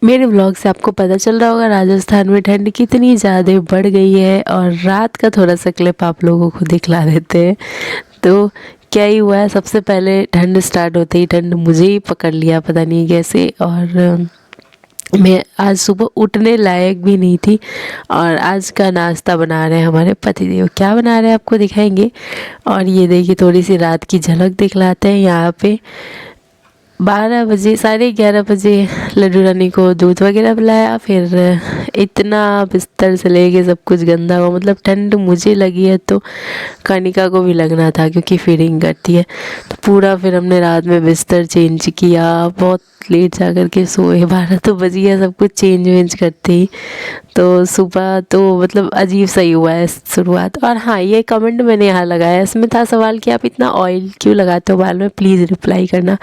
मेरे व्लॉग से आपको पता चल रहा होगा राजस्थान में ठंड कितनी ज़्यादा बढ़ गई है। और रात का थोड़ा सा क्लिप आप लोगों को दिखला देते हैं। तो क्या ही हुआ है, सबसे पहले ठंड स्टार्ट होते ही ठंड मुझे ही पकड़ लिया, पता नहीं कैसे। और मैं आज सुबह उठने लायक भी नहीं थी। और आज का नाश्ता बना रहे हैं हमारे पतिदेव। क्या बना रहे हैं आपको दिखाएंगे। और ये देखिए थोड़ी सी रात की झलक दिखलाते हैं। यहाँ पे 12 बजे 11:30 बजे लड्डू रानी को दूध वगैरह पिलाया। फिर इतना बिस्तर से लेके सब कुछ गंदा हुआ, मतलब ठंड मुझे लगी है तो कनिका को भी लगना था क्योंकि फीडिंग करती है। तो पूरा फिर हमने रात में बिस्तर चेंज किया, बहुत लेट जा कर के सोए। 12 तो बज गया सब कुछ चेंज वेंज करते ही। तो सुबह तो मतलब अजीब सा ही हुआ है शुरुआत। और हाँ, ये कमेंट मैंने यहाँ लगाया, इसमें था सवाल कि आप इतना ऑयल क्यों लगाते हो बाल में, प्लीज़ रिप्लाई करना।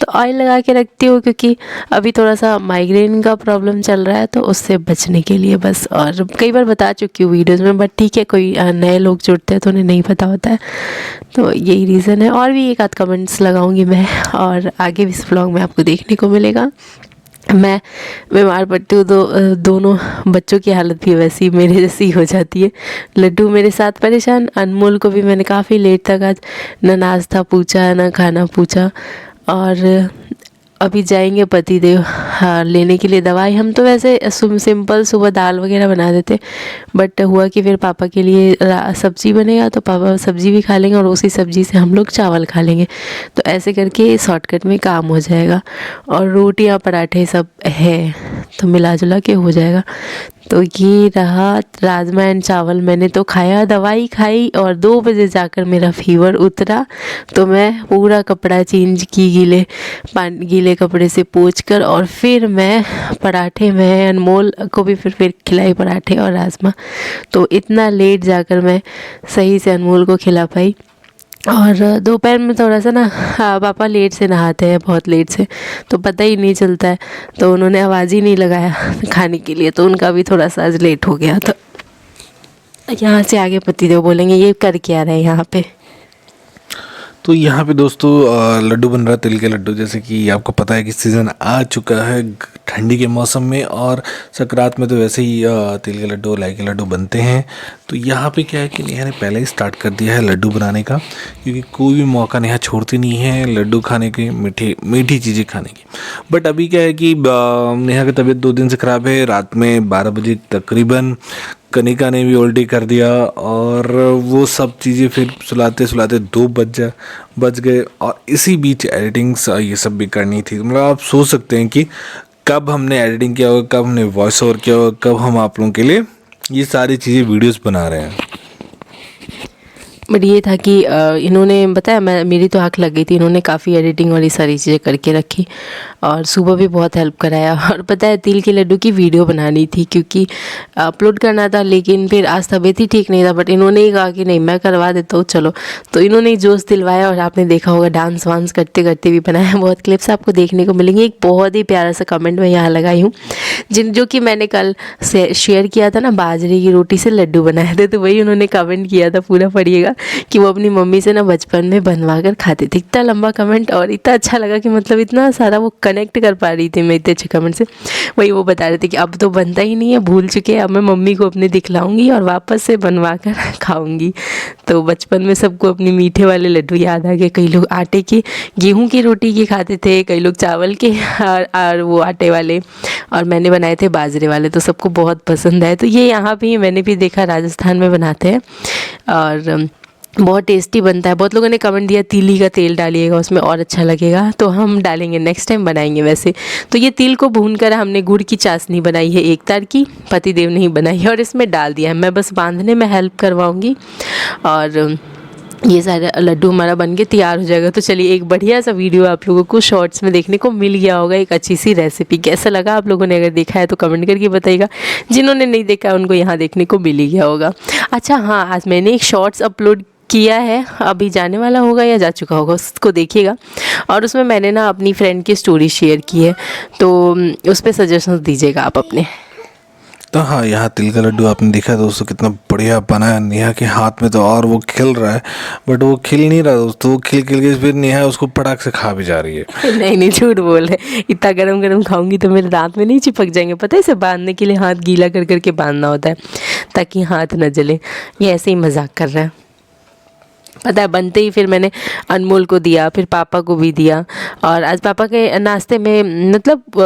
तो ऑयल लगा के रखती हूँ क्योंकि अभी थोड़ा सा माइग्रेन का प्रॉब्लम चल रहा है, तो उससे बचने के लिए बस। और कई बार बता चुकी हूँ वीडियोज़ में, बट ठीक है, कोई नए लोग जुड़ते हैं तो उन्हें नहीं पता होता है, तो यही रीज़न है। और भी एक आध कमेंट्स लगाऊंगी मैं, और आगे भी इस व्लॉग में आपको देखने को मिलेगा। मैं बीमार पड़ती हूँ तो दोनों बच्चों की हालत भी वैसी मेरे जैसी हो जाती है। लड्डू मेरे साथ परेशान, अनमोल को भी मैंने काफ़ी लेट तक आज ना नाश्ता पूछा ना खाना पूछा। और अभी जाएंगे पतिदेव हाँ लेने के लिए दवाई। हम तो वैसे सिंपल सुबह दाल वगैरह बना देते, बट हुआ कि फिर पापा के लिए सब्जी बनेगा तो पापा सब्जी भी खा लेंगे और उसी सब्जी से हम लोग चावल खा लेंगे। तो ऐसे करके शॉर्टकट में काम हो जाएगा। और रोटियां पराठे सब है तो मिला जुला के हो जाएगा। तो ये रहा राजमा एंड चावल मैंने तो खाया, दवाई खाई, और 2 बजे जाकर मेरा फीवर उतरा। तो मैं पूरा कपड़ा चेंज की, गीले कपड़े से पोंछ कर, और फिर मैं पराठे में अनमोल को भी फिर खिलाई पराठे और राजमा। तो इतना लेट जाकर मैं सही से अनमोल को खिला पाई। और दोपहर में थोड़ा सा ना पापा लेट से नहाते हैं, बहुत लेट से, तो पता ही नहीं चलता है। तो उन्होंने आवाज़ ही नहीं लगाया खाने के लिए, तो उनका भी थोड़ा सा आज लेट हो गया। तो यहाँ से आगे पतिदेव बोलेंगे ये कर क्या रहे हैं यहाँ पे। तो यहाँ पे दोस्तों लड्डू बन रहा है, तिल के लड्डू। जैसे कि आपको पता है कि सीज़न आ चुका है ठंडी के मौसम में, और संक्रांत में तो वैसे ही तिल के लड्डू लाई के लड्डू बनते हैं। तो यहाँ पे क्या है कि नेहा ने पहले ही स्टार्ट कर दिया है लड्डू बनाने का, क्योंकि कोई भी मौका नेहा छोड़ती नहीं है लड्डू खाने के, मीठी चीज़ें खाने की। बट अभी क्या है कि नेहा की तबीयत 2 दिन से ख़राब है। रात में 12 बजे तकरीबन कनिका ने भी उल्टी कर दिया, और वो सब चीज़ें फिर सुलाते सुलाते 2 बज गए। और इसी बीच एडिटिंग्स ये सब भी करनी थी। मतलब आप सोच सकते हैं कि कब हमने एडिटिंग किया होगा, कब हमने वॉइस ओवर किया होगा, कब हम आप लोगों के लिए ये सारी चीज़ें वीडियोस बना रहे हैं। बट ये था कि इन्होंने बताया, मेरी तो आँख लग गई थी। इन्होंने काफ़ी एडिटिंग वाली सारी चीज़ें करके रखी, और सुबह भी बहुत हेल्प कराया। और पता है तिल के लड्डू की वीडियो बनानी थी क्योंकि अपलोड करना था, लेकिन फिर आज तबीयत ही ठीक नहीं था। बट इन्होंने ही कहा कि नहीं मैं करवा देता हूँ चलो, तो इन्होंने ही जोश दिलवाया। और आपने देखा होगा डांस वांस करते करते भी बनाया। बहुत क्लिप्स आपको देखने को मिलेंगे। एक बहुत ही प्यारा सा कमेंट मैं यहाँ लगाई हूँ, जो कि मैंने कल शेयर किया था ना, बाजरे की रोटी से लड्डू बनाए थे, तो वही उन्होंने कमेंट किया था, पूरा पढ़िएगा, कि वो अपनी मम्मी से ना बचपन में बनवा कर खाते थे। इतना लंबा कमेंट और इतना अच्छा लगा कि मतलब इतना सारा वो कनेक्ट कर पा रही थी मैं इतने अच्छे कमेंट से। वही वो बता रहे थे कि अब तो बनता ही नहीं है, भूल चुके हैं, अब मैं मम्मी को अपने दिखलाऊंगी और वापस से बनवा कर खाऊंगी। तो बचपन में सबको अपने मीठे वाले लड्डू याद आ गए। कई लोग आटे की, गेहूं की रोटी के खाते थे, कई लोग चावल के, और वो आटे वाले, और मैंने बनाए थे बाजरे वाले। तो सबको बहुत पसंद आए। तो ये यहाँ भी मैंने भी देखा राजस्थान में बनाते हैं, और बहुत टेस्टी बनता है। बहुत लोगों ने कमेंट दिया तीली का तेल डालिएगा उसमें और अच्छा लगेगा, तो हम डालेंगे, नेक्स्ट टाइम बनाएंगे वैसे। तो ये तिल को भूनकर हमने गुड़ की चाशनी बनाई है, एक तार की, पतिदेव ने ही बनाई है, और इसमें डाल दिया है। मैं बस बांधने में हेल्प करवाऊँगी, और ये सारा लड्डू हमारा बन के तैयार हो जाएगा। तो चलिए, एक बढ़िया सा वीडियो आप लोगों को शॉर्ट्स में देखने को मिल गया होगा, एक अच्छी सी रेसिपी। कैसा लगा आप लोगों ने? अगर देखा है तो कमेंट करके बताइएगा। जिन्होंने नहीं देखा उनको यहाँ देखने को मिल ही गया होगा। अच्छा हाँ, आज मैंने एक शॉर्ट्स अपलोड किया है, अभी जाने वाला होगा या जा चुका होगा, उसको देखिएगा। और उसमें मैंने ना अपनी फ्रेंड की स्टोरी शेयर की है, तो उस पर सजेशंस दीजिएगा आप अपने। तो हाँ, यहाँ तिल का लड्डू आपने देखा दोस्तों कितना बढ़िया बना है। नेहा के हाथ में तो और वो खिल रहा है, बट वो खिल नहीं रहा दोस्तों, वो खिल खिल के फिर नेहा उसको पटाख से खा भी जा रही है। नहीं नहीं, झूठ बोल रहे, इतना गरम गरम खाऊंगी तो मेरे दांत में नहीं चिपक जाएंगे? पता है, इसे बांधने के लिए हाथ गीला कर करके बांधना होता है ताकि हाथ न जले। ये ऐसे ही मजाक कर रहा है। पता है, बनते ही फिर मैंने अनमोल को दिया, फिर पापा को भी दिया। और आज पापा के नाश्ते में मतलब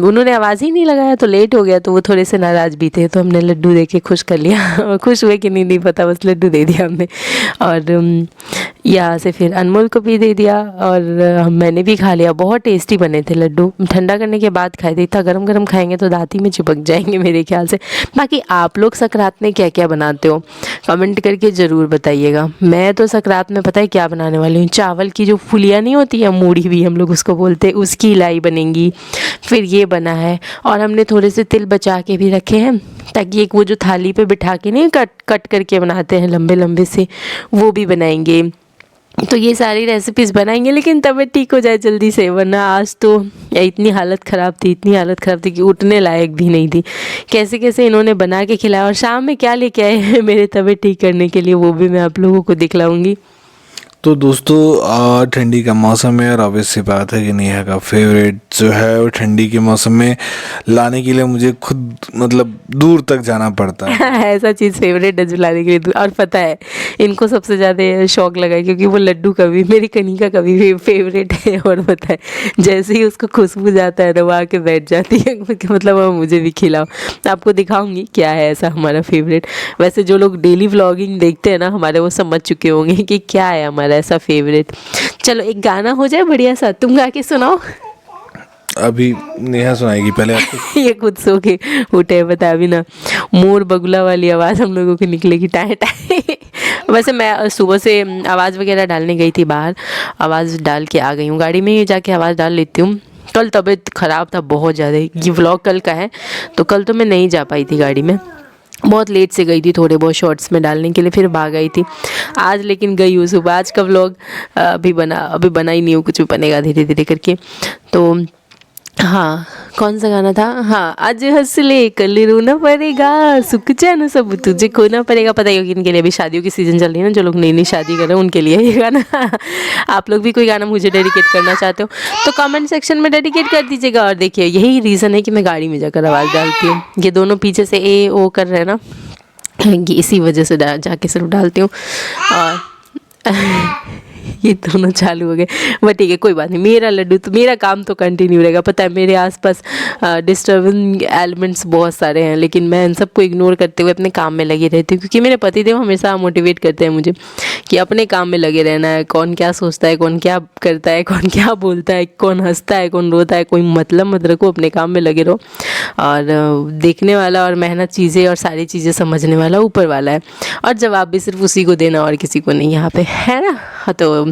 उन्होंने आवाज़ ही नहीं लगाया तो लेट हो गया, तो वो थोड़े से नाराज़ भी थे, तो हमने लड्डू दे के खुश कर लिया। खुश हुए कि नहीं पता, बस लड्डू दे दिया हमने। और यहाँ से फिर अनमोल को भी दे दिया और मैंने भी खा लिया। बहुत टेस्टी बने थे लड्डू, ठंडा करने के बाद खाए थे। इतना गरम गरम खाएंगे तो दांत ही में चिपक जाएंगे मेरे ख्याल से। बाकी आप लोग सकरात में क्या क्या बनाते हो कमेंट करके ज़रूर बताइएगा। मैं तो सकरात में पता है क्या बनाने वाली हूँ, चावल की जो फुलिया नहीं होती है, मूढ़ी भी हम लोग उसको बोलते हैं, उसकी लाई बनेंगी। फिर ये बना है और हमने थोड़े से तिल बचा के भी रखे हैं ताकि एक वो जो थाली पे बिठा के नहीं कट करके बनाते हैं लंबे लंबे से, वो भी बनाएंगे। तो ये सारी रेसिपीज़ बनाएंगे, लेकिन तबीयत ठीक हो जाए जल्दी से, वरना आज तो इतनी हालत ख़राब थी कि उठने लायक भी नहीं थी। कैसे कैसे इन्होंने बना के खिलाया। और शाम में क्या लेके आए हैं मेरे तबीयत ठीक करने के लिए, वो भी मैं आप लोगों को दिखलाऊंगी। तो दोस्तों ठंडी का मौसम है और ऑब्वियस सी बात है कि नेहा का फेवरेट जो है वो ठंडी के मौसम में लाने के लिए मुझे खुद मतलब दूर तक जाना पड़ता है। ऐसा चीज़ फेवरेट है जो लाने के लिए। और पता है, इनको सबसे ज़्यादा शौक लगा है क्योंकि वो लड्डू का भी, मेरी कनिका का भी फेवरेट है। और पता है, जैसे ही उसको खुशबू जाता है ना, वो आके बैठ जाती है कि मतलब अब मुझे भी खिलाओ। आपको दिखाऊंगी क्या है ऐसा हमारा फेवरेट। वैसे जो लोग डेली व्लॉगिंग देखते हैं ना हमारे, वो समझ चुके होंगे कि क्या है हमारा ऐसा फेवरेट। चलो एक गाना हो जाए बढ़िया सा, तुम गा के सुनाओ। अभी नेहा सुनाएगी पहले आपको। ये खुद सो के उठे, बता अभी ना मोर बगुला वाली आवाज़ हम लोगों की निकलेगी, टाए टाए। वैसे मैं सुबह से आवाज़ वगैरह डालने गई थी बाहर, आवाज़ डाल के आ गई हूँ। गाड़ी में ही जाके आवाज़ डाल लेती हूँ। कल तबीयत ख़राब था बहुत ज़्यादा, ये व्लॉग कल का है, तो कल तो मैं नहीं जा पाई थी गाड़ी में, बहुत लेट से गई थी थोड़े बहुत शॉर्ट्स में डालने के लिए, फिर भाग गई थी। आज लेकिन गई हूँ सुबह। आज का व्लॉग अभी बना ही नहीं हूँ, कुछ भी बनेगा धीरे धीरे करके। तो हाँ, कौन सा गाना था? हाँ, आज हंस ले कल रोना पड़ेगा, सुख चैन सब तुझे खोना पड़ेगा। पता ही होगी इनके लिए, अभी शादियों की सीज़न चल रही है ना, जो लोग नई नई शादी कर रहे हैं उनके लिए ये गाना। आप लोग भी कोई गाना मुझे डेडिकेट करना चाहते हो तो कमेंट सेक्शन में डेडिकेट कर दीजिएगा। और देखिए, यही रीज़न है कि मैं गाड़ी में जाकर आवाज़ डालती हूँ। ये दोनों पीछे से ए ओ कर रहे हैं ना, इसी वजह से जाके सिर्फ डालती हूँ। और ये दोनों चालू हो गए, बट ठीक है, कोई बात नहीं। मेरा लड्डू तो, मेरा काम तो कंटिन्यू रहेगा। पता है, मेरे आसपास डिस्टर्बिंग एलिमेंट्स बहुत सारे हैं, लेकिन मैं इन सबको इग्नोर करते हुए अपने काम में लगी रहती हूँ, क्योंकि मेरे पतिदेव हमेशा मोटिवेट करते हैं मुझे कि अपने काम में लगे रहना है। कौन क्या सोचता है, कौन क्या करता है, कौन क्या बोलता है, कौन हंसता है, कौन रोता है, कोई मतलब मत रखो, अपने काम में लगे रहो। और देखने वाला और मेहनत चीज़ें और सारी चीज़ें समझने वाला ऊपर वाला है, और जवाब भी सिर्फ उसी को देना और किसी को नहीं, यहाँ पे है ना। हाँ, तो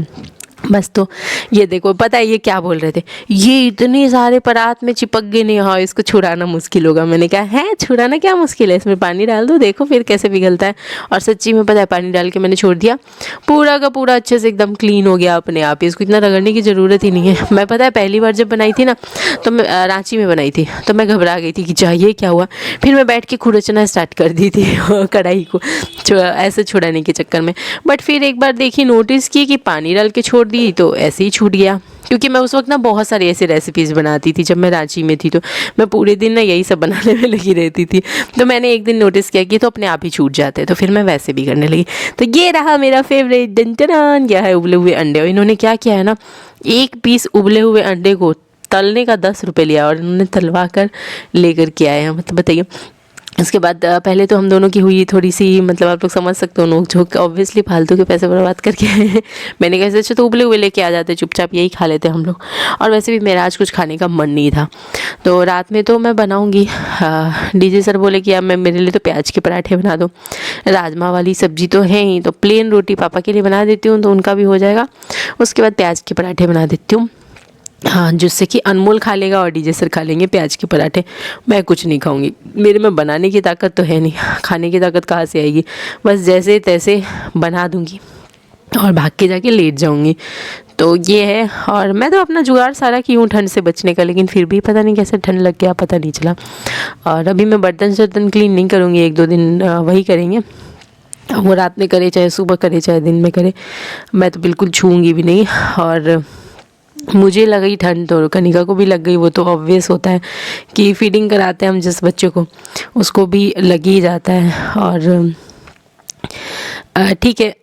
बस। तो ये देखो, पता है ये क्या बोल रहे थे, ये इतने सारे परात में चिपक गए नहीं, हाँ इसको छुड़ाना मुश्किल होगा। मैंने कहा है छुड़ाना क्या मुश्किल है, इसमें पानी डाल दो, देखो फिर कैसे पिघलता है। और सच्ची में पता है, पानी डाल के मैंने छोड़ दिया, पूरा का पूरा अच्छे से एकदम क्लीन हो गया अपने आप ही। इसको इतना रगड़ने की ज़रूरत ही नहीं है। मैं पता है पहली बार जब बनाई थी ना, तो मैं रांची में बनाई थी, तो मैं घबरा गई थी कि चाहिए क्या हुआ। फिर मैं बैठ के खुरचना स्टार्ट कर दी थी कढ़ाई को ऐसे छुड़ाने के चक्कर में। बट फिर एक बार देखी, नोटिस की कि पानी डाल के छोड़ दी तो ऐसे ही छूट गया। क्योंकि मैं उस वक्त ना बहुत सारी ऐसी रेसिपीज़ बनाती थी, जब मैं रांची में थी, तो मैं पूरे दिन ना यही सब बनाने में लगी रहती थी। तो मैंने एक दिन नोटिस किया कि तो अपने आप ही छूट जाते, तो फिर मैं वैसे भी करने लगी। तो ये रहा मेरा फेवरेट डंटन, क्या है, उबले हुए अंडे। और इन्होंने क्या किया है ना, एक पीस उबले हुए अंडे को तलने का 10 रुपये लिया और इन्होंने तलवा कर लेकर के आए हैं। मतलब बताइए। उसके बाद पहले तो हम दोनों की हुई थोड़ी सी, मतलब आप लोग समझ सकते हो, नोक झोंक, ऑब्वियसली फालतू के पैसे बर्बाद करके। मैंने कहा अच्छा तो उबले हुए लेके आ जाते, चुपचाप यही खा लेते हम लोग। और वैसे भी मेरा आज कुछ खाने का मन नहीं था, तो रात में तो मैं बनाऊंगी। डीजे सर बोले कि अब मैं, मेरे लिए तो प्याज के पराठे बना दो, राजमा वाली सब्जी तो है ही, तो प्लेन रोटी पापा के लिए बना देती हूँ, तो उनका भी हो जाएगा। उसके बाद प्याज के पराठे बना देती हूँ, हाँ, जिससे कि अनमोल खा लेगा और डीजे सर खा लेंगे प्याज के पराठे। मैं कुछ नहीं खाऊंगी, मेरे में बनाने की ताकत तो है नहीं, खाने की ताकत कहाँ से आएगी। बस जैसे तैसे बना दूंगी और भाग के जाके लेट जाऊंगी। तो ये है। और मैं तो अपना जुगाड़ सारा की हूँ ठंड से बचने का, लेकिन फिर भी पता नहीं कैसे ठंड लग गया, पता नहीं चला। और अभी मैं बर्तन शर्तन क्लीन नहीं करूँगी, 1-2 दिन वही करेंगे। वो रात में करे चाहे सुबह करे चाहे दिन में करे, मैं तो बिल्कुल छूऊंगी भी नहीं। और मुझे लगी ठंड तो कनिका को भी लग गई, वो तो ऑब्वियस होता है कि फीडिंग कराते हैं हम जिस बच्चे को उसको भी लग ही जाता है। और ठीक है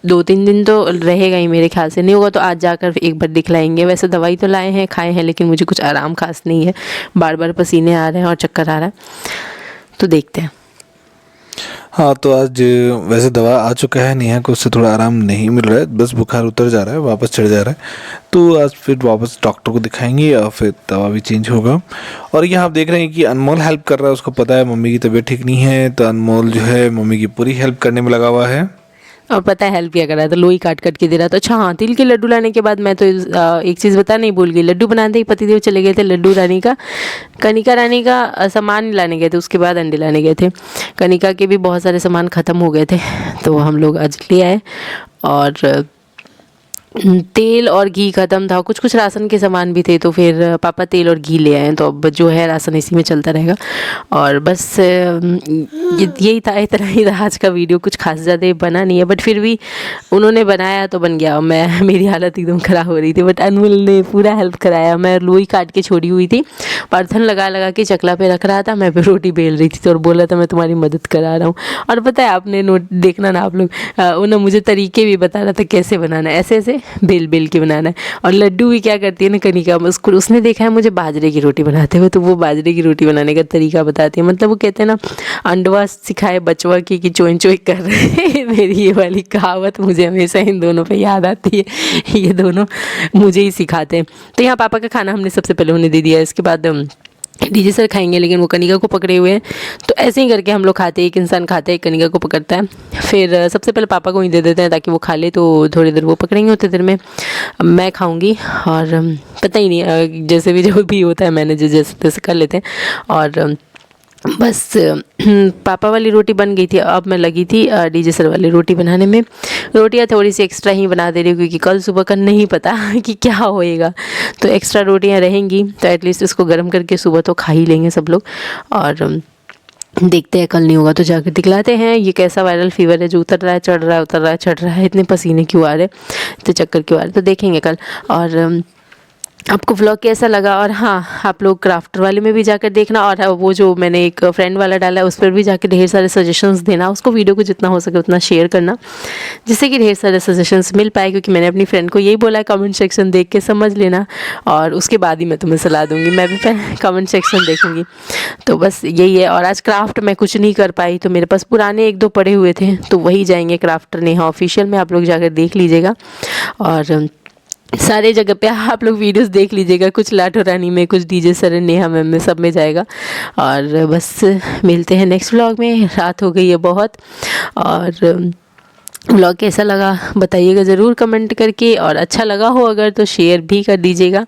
2-3 दिन तो रहेगा ही मेरे ख्याल से, नहीं होगा तो आज जाकर एक बार दिखलाएंगे। वैसे दवाई तो लाए हैं खाए हैं, लेकिन मुझे कुछ आराम खास नहीं है, बार बार पसीने आ रहे हैं और चक्कर आ रहा है, तो देखते हैं। हाँ, तो आज वैसे दवा आ चुका है, नेहा को उससे थोड़ा आराम नहीं मिल रहा है, बस बुखार उतर जा रहा है, वापस चढ़ जा रहा है। तो आज फिर वापस डॉक्टर को दिखाएंगे और फिर दवा भी चेंज होगा। और यहाँ आप देख रहे हैं कि अनमोल हेल्प कर रहा है, उसको पता है मम्मी की तबीयत ठीक नहीं है, तो अनमोल जो है मम्मी की पूरी हेल्प करने में लगा हुआ है। और पता है हेल्प क्या कर रहा था, लोई काट काट के दे रहा था। अच्छा हाँ, तिल के लड्डू लाने के बाद मैं तो एक चीज़ बता नहीं भूल गई, लड्डू बनाते ही पतिदेव चले गए थे लड्डू रानी का, कनिका रानी का सामान लाने गए थे, उसके बाद अंडे लाने गए थे। कनिका के भी बहुत सारे सामान ख़त्म हो गए थे, तो हम लोग आज ले आए। और तेल और घी ख़त्म था, कुछ कुछ राशन के सामान भी थे, तो फिर पापा तेल और घी ले आए, तो अब जो है राशन इसी में चलता रहेगा। और बस यही था, इतना ही था आज का वीडियो, कुछ खास ज़्यादा बना नहीं है, बट फिर भी उन्होंने बनाया तो बन गया। मेरी हालत एकदम ख़राब हो रही थी, बट अनमोल ने पूरा हेल्प कराया। मैं लोई काट के छोड़ी हुई थी, बर्तन लगा लगा के चकला पे रख रहा था, मैं फिर रोटी बेल रही थी, तो और बोला था मैं तुम्हारी मदद करा रहा हूँ। और पता है आपने नोट देखना ना आप लोग, उन्होंने मुझे तरीके भी बता रहा था कैसे बनाना है, ऐसे ऐसे बेल बेल के बनाना है। और लड्डू भी क्या करती है ना कनिका, उसने देखा है मुझे बाजरे की रोटी बनाते हुए, तो वो बाजरे की रोटी बनाने का तरीका बताती है। मतलब वो कहते हैं ना, अंडवा सिखाए बचवा की चोइन चोई कर रहे हैं। मेरी ये वाली कहावत मुझे हमेशा इन दोनों पे याद आती है, ये दोनों मुझे ही सिखाते हैं। तो यहाँ पापा का खाना हमने सबसे पहले उन्हें दे दिया, इसके बाद डीजे सर खाएंगे, लेकिन वो कनिका को पकड़े हुए हैं, तो ऐसे ही करके हम लोग खाते हैं, एक इंसान खाता है, एक कनिका को पकड़ता है। फिर सबसे पहले पापा को ही दे देते हैं ताकि वो खा ले, तो थोड़ी देर वो पकड़ेंगे, उतनी देर में मैं खाऊंगी। और पता ही नहीं, जैसे भी जो भी होता है मैनेज जैसे तैसे कर लेते हैं। और बस पापा वाली रोटी बन गई थी, अब मैं लगी थी डीजे सर वाली रोटी बनाने में। रोटियाँ थोड़ी सी एक्स्ट्रा ही बना दे रही हूँ, क्योंकि कल सुबह का नहीं पता कि क्या होएगा, तो एक्स्ट्रा रोटियाँ रहेंगी, तो एटलीस्ट इसको गर्म करके सुबह तो खा ही लेंगे सब लोग। और देखते हैं, कल नहीं होगा तो जाकर दिखलाते हैं ये कैसा वायरल फीवर है जो उतर रहा है चढ़ रहा है उतर रहा है चढ़ रहा है, इतने पसीने क्यों आ रहे, तो चक्कर क्यों आ रहे, तो देखेंगे कल। और आपको व्लॉग कैसा लगा, और हाँ आप लोग क्राफ्टर वाले में भी जाकर देखना, और वो जो मैंने एक फ्रेंड वाला डाला है उस पर भी जाकर ढेर सारे सजेशंस देना, उसको वीडियो को जितना हो सके उतना शेयर करना, जिससे कि ढेर सारे सजेशंस मिल पाए, क्योंकि मैंने अपनी फ्रेंड को यही बोला है कमेंट सेक्शन देख के समझ लेना, और उसके बाद ही मैं तुम्हें सलाह दूँगी, मैं भी कमेंट सेक्शन देखूँगी। तो बस यही है। और आज क्राफ्ट मैं कुछ नहीं कर पाई, तो मेरे पास पुराने 1-2 पड़े हुए थे, तो वही जाएंगे क्राफ्टर नेहा ऑफिशियल में, आप लोग जाकर देख लीजिएगा। और सारे जगह पे आप लोग वीडियोस देख लीजिएगा, कुछ लाठो रानी में, कुछ डीजे सर नेहा मैम में, सब में जाएगा। और बस मिलते हैं नेक्स्ट व्लॉग में, रात हो गई है बहुत। और व्लॉग कैसा लगा बताइएगा ज़रूर कमेंट करके, और अच्छा लगा हो अगर तो शेयर भी कर दीजिएगा।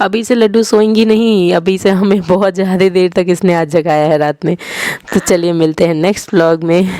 अभी से लड्डू सोएंगी नहीं, अभी से हमें बहुत ज़्यादा देर तक इसने आज जगाया है रात में। तो चलिए मिलते हैं नेक्स्ट व्लॉग में।